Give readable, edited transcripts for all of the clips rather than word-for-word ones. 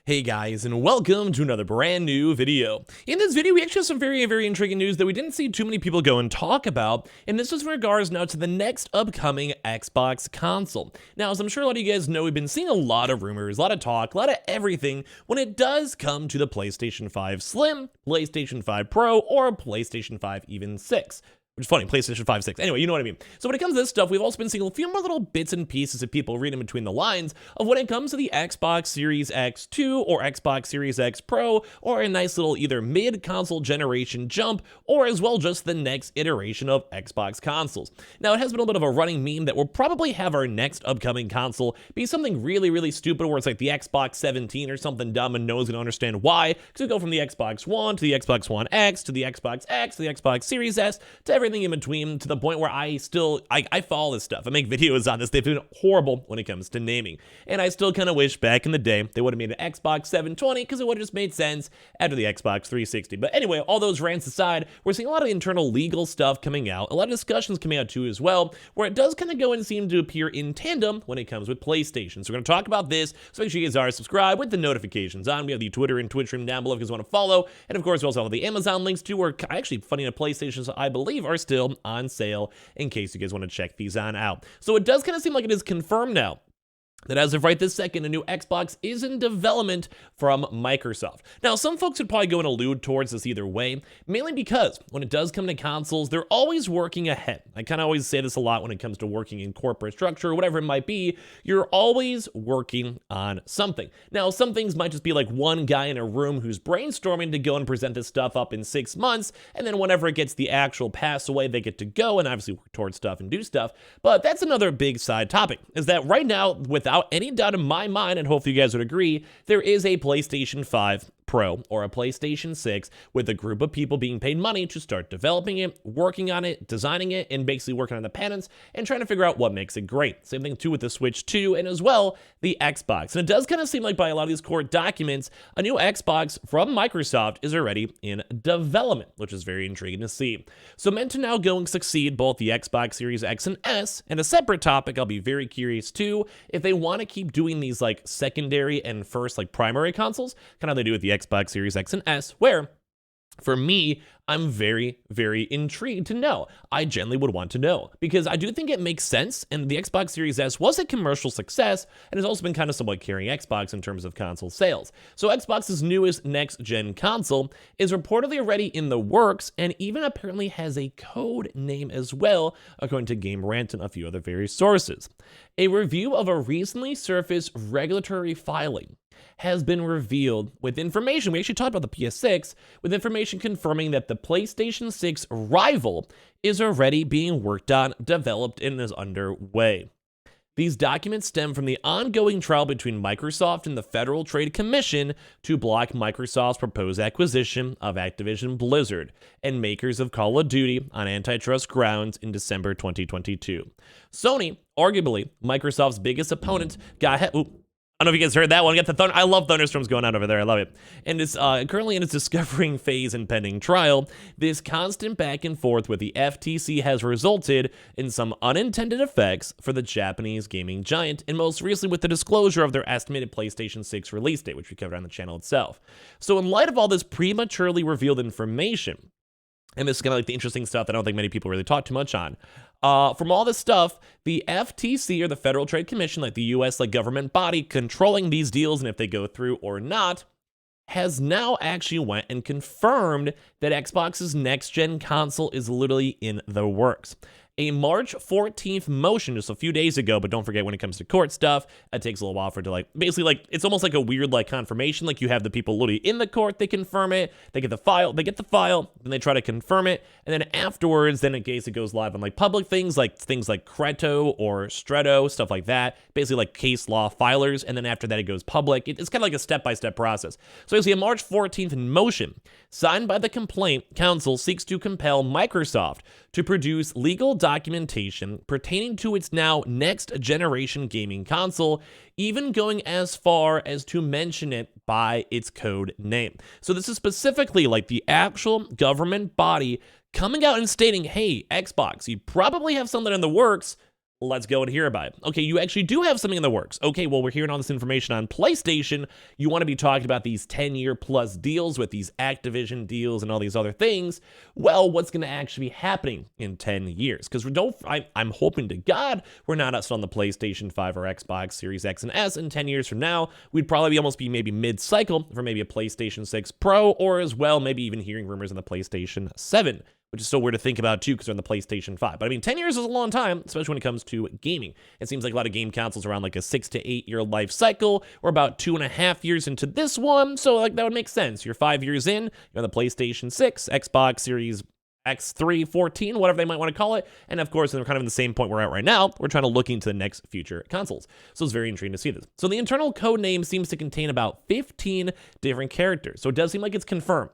Hey guys, and welcome to another brand new video. In this video, we actually have some very intriguing news that we didn't see too many people go and talk about, and this is in regards now to the next upcoming Xbox console. Now, as I'm sure a lot of you guys know, we've been seeing a lot of rumors, a lot of talk, a lot of everything when it does come to the PlayStation 5 Slim, PlayStation 5 Pro, or PlayStation 5 even 6. Which is funny, PlayStation 5, 6. Anyway, you know what I mean. So when it comes to this stuff, we've also been seeing a few more little bits and pieces of people reading between the lines of when it comes to the Xbox Series X2 or Xbox Series X Pro, or a nice little either mid-console generation jump, or as well just the next iteration of Xbox consoles. Now, it has been a bit of a running meme that we'll probably have our next upcoming console be something really stupid, where it's like the Xbox 17 or something dumb and no one's going to understand why, because we go from the Xbox One to the Xbox One X to the Xbox X to the Xbox Series S to everything in between, to the point where I follow this stuff. I make videos on this. They've been horrible when it comes to naming. And I still kind of wish back in the day they would have made an Xbox 720, because it would have just made sense after the Xbox 360. But anyway, all those rants aside, we're seeing a lot of internal legal stuff coming out, a lot of discussions coming out too as well, where it does kind of go and seem to appear in tandem when it comes with PlayStation. So we're going to talk about this, so make sure you guys are subscribed with the notifications on. We have the Twitter and Twitch stream down below if you guys want to follow. And of course, we also have the Amazon links too, where actually, funny enough, PlayStations, I believe, are still on sale in case you guys want to check these on out. So it does kind of seem like it is confirmed now that as of right this second, a new Xbox is in development from Microsoft. Now, some folks would probably go and allude towards this either way, mainly because when it does come to consoles, they're always working ahead. I kind of always say this a lot when it comes to working in corporate structure or whatever it might be. You're always working on something. Now, some things might just be like one guy in a room who's brainstorming to go and present this stuff up in 6 months, and then whenever it gets the actual pass away, they get to go and obviously work towards stuff and do stuff. But that's another big side topic, is that right now, without any doubt in my mind, and hopefully you guys would agree, there is a PlayStation 5 Pro or a PlayStation 6 with a group of people being paid money to start developing it, working on it, designing it, and basically working on the patents and trying to figure out what makes it great. Same thing too with the Switch 2 and as well the Xbox. And it does kind of seem like by a lot of these court documents, a new Xbox from Microsoft is already in development, which is very intriguing to see. So meant to now go and succeed both the Xbox Series X and S, and a separate topic I'll be very curious too, if they want to keep doing these like secondary and first like primary consoles, kind of how they do with the Xbox Series X and S, where for me, I'm very intrigued to know. I genuinely would want to know, because I do think it makes sense, and the Xbox Series S was a commercial success and has also been kind of somewhat carrying Xbox in terms of console sales. So Xbox's newest next-gen console is reportedly already in the works, and even apparently has a code name as well, according to Game Rant and a few other various sources. A review of a recently surfaced regulatory filing has been revealed with information, we actually talked about the PS6, with information confirming that the PlayStation 6 rival is already being worked on, developed, and is underway. These documents stem from the ongoing trial between Microsoft and the Federal Trade Commission to block Microsoft's proposed acquisition of Activision Blizzard and makers of Call of Duty on antitrust grounds in December 2022. Sony, arguably Microsoft's biggest opponent, got ahead. I don't know if you guys heard that one. Get the thunder. I love thunderstorms going on over there. I love it. And it's currently in its discovering phase and pending trial. This constant back and forth with the FTC has resulted in some unintended effects for the Japanese gaming giant, and most recently with the disclosure of their estimated PlayStation 6 release date, which we covered on the channel itself. So in light of all this prematurely revealed information, and this is kind of like the interesting stuff that I don't think many people really talk too much on. From all this stuff, the FTC, or the Federal Trade Commission, like the U.S. like government body controlling these deals and if they go through or not, has now actually went and confirmed that Xbox's next-gen console is literally in the works. A March 14th motion just a few days ago, but don't forget when it comes to court stuff, it takes a little while for it to basically it's almost like a weird confirmation. Like you have the people literally in the court, they confirm it, they get the file, then they try to confirm it, and then afterwards, then in case it goes live on public things like Creto or Stretto, stuff like that, basically like case law filers, and then after that it goes public. It's kind of like a step-by-step process. So basically a March 14th motion signed by the complaint counsel seeks to compel Microsoft to produce legal documentation pertaining to its now next generation gaming console, even going as far as to mention it by its code name. So this is specifically the actual government body coming out and stating, hey, Xbox, you probably have something in the works. Let's go and hear about it. Okay, you actually do have something in the works. Okay, well, we're hearing all this information on PlayStation. You want to be talking about these 10-year plus deals with these Activision deals and all these other things. Well, what's going to actually be happening in 10 years? Because I'm hoping to God we're not still on the PlayStation 5 or Xbox Series X and S in 10 years from now. We'd probably almost be maybe mid-cycle for maybe a PlayStation 6 Pro, or as well, maybe even hearing rumors on the PlayStation 7. Which is still weird to think about too because they're on the PlayStation 5. But I mean, 10 years is a long time, especially when it comes to gaming. It seems like a lot of game consoles around like a 6 to 8 year life cycle. We're about 2.5 years into this one, so like that would make sense. You're 5 years in, you're on the PlayStation 6, Xbox Series X3, 14, whatever they might want to call it. And of course, they're kind of in the same point we're at right now. We're trying to look into the next future consoles. So it's very intriguing to see this. So the internal code name seems to contain about 15 different characters. So it does seem like it's confirmed.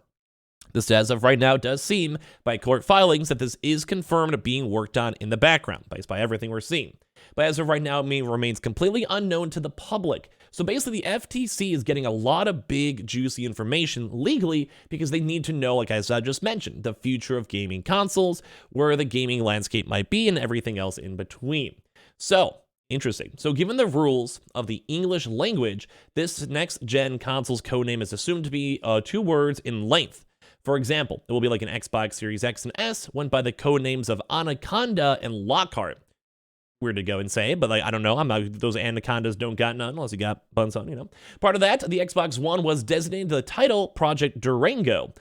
This, as of right now, does seem by court filings that this is confirmed being worked on in the background, based by everything we're seeing. But as of right now, it remains completely unknown to the public. So basically, the FTC is getting a lot of big, juicy information legally because they need to know, like as I just mentioned, the future of gaming consoles, where the gaming landscape might be, and everything else in between. So, interesting. So given the rules of the English language, this next-gen console's codename is assumed to be 2 words in length. For example, it will be like an Xbox Series X and S went by the code names of Anaconda and Lockhart. Weird to go and say, but like, I don't know. Those anacondas don't got none unless you got buns on, you know. Part of that, the Xbox One was designated the title Project Durango.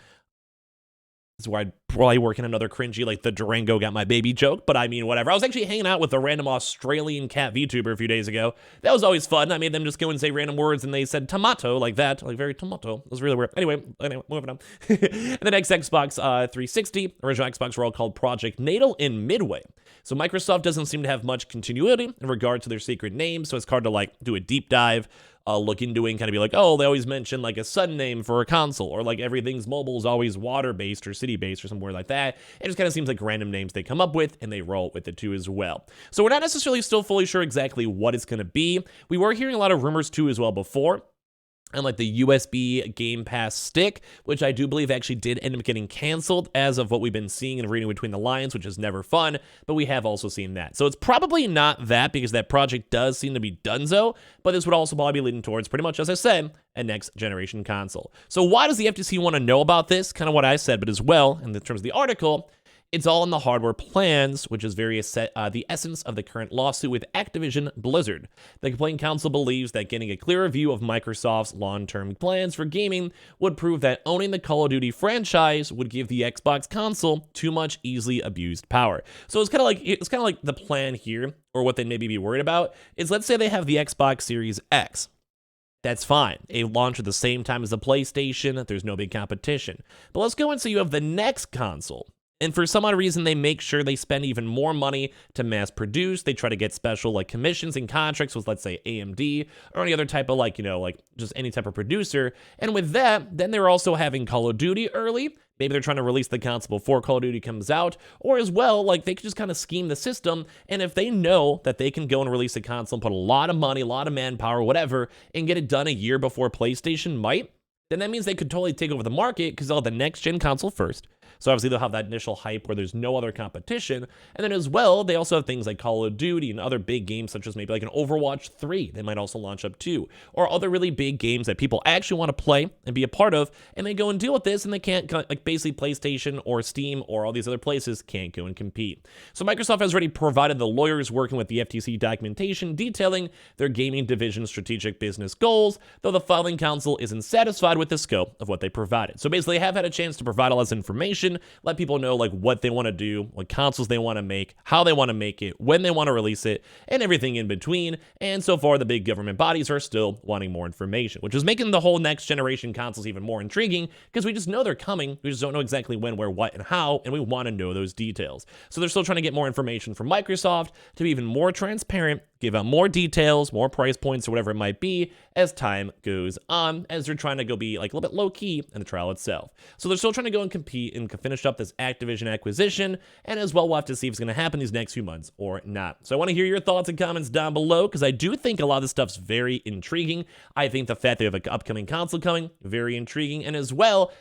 This is where I'd probably work in another cringy, like the Durango got my baby joke, but I mean, whatever. I was actually hanging out with a random Australian cat VTuber a few days ago. That was always fun. I made them just go and say random words, and they said tomato like that, like very tomato. It was really weird. Anyway, moving on. And the next Xbox 360, original Xbox were all called Project Natal and Midway. So Microsoft doesn't seem to have much continuity in regard to their secret names, so it's hard to like do a deep dive. Look into it and kind of be like, oh, they always mention like a sudden name for a console, or like everything's mobile is always water-based or city-based or somewhere like that. It just kind of seems like random names they come up with, and they roll with it too as well. So we're not necessarily still fully sure exactly what it's going to be. We were hearing a lot of rumors too as well before. And like the USB Game Pass stick, which I do believe actually did end up getting canceled as of what we've been seeing and reading between the lines, which is never fun, but we have also seen that. So it's probably not that because that project does seem to be donezo, but this would also probably be leading towards pretty much, as I said, a next generation console. So why does the FTC want to know about this? Kind of what I said, but as well, in terms of the article, it's all in the hardware plans, which is the essence of the current lawsuit with Activision Blizzard. The complaint counsel believes that getting a clearer view of Microsoft's long-term plans for gaming would prove that owning the Call of Duty franchise would give the Xbox console too much easily abused power. So it's kind of like the plan here, or what they maybe be worried about, is let's say they have the Xbox Series X. That's fine. It launched at the same time as the PlayStation. There's no big competition. But let's go and say you have the next console. And for some odd reason, they make sure they spend even more money to mass produce. They try to get special like commissions and contracts with, let's say, AMD or any other type of like just any type of producer. And with that, then they're also having Call of Duty early. Maybe they're trying to release the console before Call of Duty comes out, or as well, like they could just kind of scheme the system. And if they know that they can go and release a console and put a lot of money, a lot of manpower, whatever, and get it done a year before PlayStation might, then that means they could totally take over the market because they'll have the next gen console first. So obviously they'll have that initial hype where there's no other competition. And then as well, they also have things like Call of Duty and other big games such as maybe like an Overwatch 3. They might also launch up too. Or other really big games that people actually want to play and be a part of. And they go and deal with this and they can't, like basically PlayStation or Steam or all these other places can't go and compete. So Microsoft has already provided the lawyers working with the FTC documentation detailing their gaming division's strategic business goals, though the filing counsel isn't satisfied with the scope of what they provided. So basically they have had a chance to provide all this information, let people know like what they want to do, what consoles they want to make, how they want to make it, when they want to release it, and everything in between. And so far, the big government bodies are still wanting more information, which is making the whole next generation consoles even more intriguing because we just know they're coming. We just don't know exactly when, where, what, and how, and we want to know those details. So they're still trying to get more information from Microsoft to be even more transparent, give out more details, more price points, or whatever it might be as time goes on, as they're trying to go be like a little bit low key in the trial itself. So they're still trying to go and compete and finish up this Activision acquisition, and as well, we'll have to see if it's going to happen these next few months or not. So I want to hear your thoughts and comments down below, because I do think a lot of this stuff's very intriguing. I think the fact they have an upcoming console coming, very intriguing, and as well,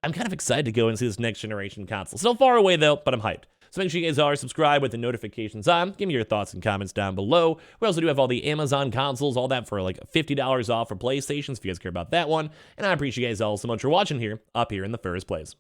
I'm kind of excited to go and see this next generation console. Still far away though, but I'm hyped. So make sure you guys are subscribed with the notifications on. Give me your thoughts and comments down below. We also do have all the Amazon consoles, all that for like $50 off for PlayStations if you guys care about that one. And I appreciate you guys all so much for watching here, up here in the first place.